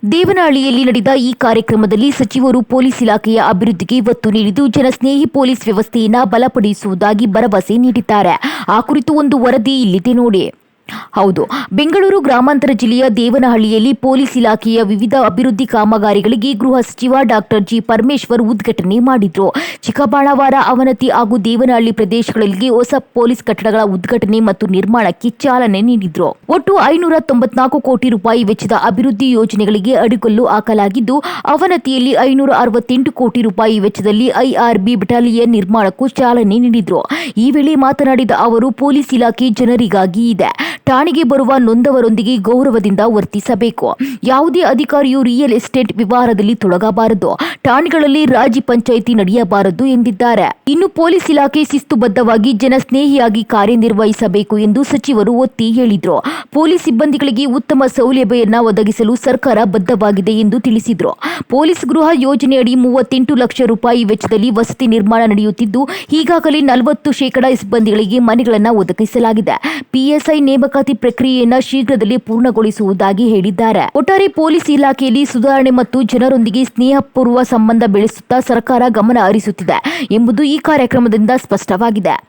ದೇವನಹಳ್ಳಿಯಲ್ಲಿ ನಡೆದ ಈ ಕಾರ್ಯಕ್ರಮದಲ್ಲಿ ಸಚಿವರು ಪೊಲೀಸ್ ಇಲಾಖೆಯ ಅಭಿವೃದ್ಧಿಗೆ ಒತ್ತು ನೀಡಿದ್ದು ಜನಸ್ನೇಹಿ ಪೊಲೀಸ್ ವ್ಯವಸ್ಥೆಯನ್ನು ಬಲಪಡಿಸುವುದಾಗಿ ಭರವಸೆ ನೀಡಿದ್ದಾರೆ. ಆ ಕುರಿತು ಒಂದು ವರದಿ ಇಲ್ಲಿದೆ ನೋಡಿ. ಹೌದು, ಬೆಂಗಳೂರು ಗ್ರಾಮಾಂತರ ಜಿಲ್ಲೆಯ ದೇವನಹಳ್ಳಿಯಲ್ಲಿ ಪೊಲೀಸ್ ಇಲಾಖೆಯ ವಿವಿಧ ಅಭಿವೃದ್ಧಿ ಕಾಮಗಾರಿಗಳಿಗೆ ಗೃಹ ಸಚಿವ ಡಾಕ್ಟರ್ ಜಿ. ಪರಮೇಶ್ವರ್ ಉದ್ಘಾಟನೆ ಮಾಡಿದ್ರು. ಚಿಕ್ಕಬಾಣಾವರ, ಅವನತಿ ಹಾಗೂ ದೇವನಹಳ್ಳಿ ಪ್ರದೇಶಗಳಲ್ಲಿ ಹೊಸ ಪೊಲೀಸ್ ಕಟ್ಟಡಗಳ ಉದ್ಘಾಟನೆ ಮತ್ತು ನಿರ್ಮಾಣಕ್ಕೆ ಚಾಲನೆ ನೀಡಿದ್ರು. ಒಟ್ಟು 594 ಕೋಟಿ ರೂಪಾಯಿ ವೆಚ್ಚದ ಅಭಿವೃದ್ಧಿ ಯೋಜನೆಗಳಿಗೆ ಅಡಿಗಲ್ಲು ಹಾಕಲಾಗಿದ್ದು, ಅವನತಿಯಲ್ಲಿ 568 ಕೋಟಿ ರೂಪಾಯಿ ವೆಚ್ಚದಲ್ಲಿ ಐಆರ್ಬಿ ಬೆಟಾಲಿಯನ್ ನಿರ್ಮಾಣಕ್ಕೂ ಚಾಲನೆ ನೀಡಿದ್ರು. ಈ ವೇಳೆ ಮಾತನಾಡಿದ ಅವರು, ಪೊಲೀಸ್ ಇಲಾಖೆ ಜನರಿಗಾಗಿ ಇದೆ. ಠಾಣೆಗೆ ಬರುವ ನೊಂದವರೊಂದಿಗೆ ಗೌರವದಿಂದ ವರ್ತಿಸಬೇಕು. ಯಾವುದೇ ಅಧಿಕಾರಿಯು ರಿಯಲ್ ಎಸ್ಟೇಟ್ ವ್ಯವಹಾರದಲ್ಲಿ ತೊಡಗಬಾರದು. ಠಾಣೆಗಳಲ್ಲಿ ರಾಜಿ ಪಂಚಾಯಿತಿ ನಡೆಯಬಾರದು ಎಂದಿದ್ದಾರೆ. ಇನ್ನು ಪೊಲೀಸ್ ಇಲಾಖೆ ಶಿಸ್ತುಬದ್ಧವಾಗಿ ಜನಸ್ನೇಹಿಯಾಗಿ ಕಾರ್ಯನಿರ್ವಹಿಸಬೇಕು ಎಂದು ಸಚಿವರು ಒತ್ತಿ ಹೇಳಿದರು. ಪೊಲೀಸ್ ಸಿಬ್ಬಂದಿಗಳಿಗೆ ಉತ್ತಮ ಸೌಲಭ್ಯವನ್ನು ಒದಗಿಸಲು ಸರ್ಕಾರ ಬದ್ಧವಾಗಿದೆ ಎಂದು ತಿಳಿಸಿದರು. ಪೊಲೀಸ್ ಗೃಹ ಯೋಜನೆಯಡಿ 38 ಲಕ್ಷ ರೂಪಾಯಿ ವೆಚ್ಚದಲ್ಲಿ ವಸತಿ ನಿರ್ಮಾಣ ನಡೆಯುತ್ತಿದ್ದು, ಈಗಾಗಲೇ 40% ಸಿಬ್ಬಂದಿಗಳಿಗೆ ಮನೆಗಳನ್ನು ಒದಗಿಸಲಾಗಿದೆ. ಪಿಎಸ್ಐ ನೇಮಕಾತಿ ಪ್ರಕ್ರಿಯೆಯನ್ನು ಶೀಘ್ರದಲ್ಲೇ ಪೂರ್ಣಗೊಳಿಸುವುದಾಗಿ ಹೇಳಿದ್ದಾರೆ. ಒಟ್ಟಾರೆ ಪೊಲೀಸ್ ಇಲಾಖೆಯಲ್ಲಿ ಸುಧಾರಣೆ ಮತ್ತು ಜನರೊಂದಿಗೆ ಸ್ನೇಹಪೂರ್ವ ಸಂಬಂಧ ಬೆಳೆಸುತ್ತಾ ಸರ್ಕಾರ ಗಮನ ಹರಿಸುತ್ತಿದೆ ಎಂಬುದು ಈ ಕಾರ್ಯಕ್ರಮದಿಂದ ಸ್ಪಷ್ಟವಾಗಿದೆ.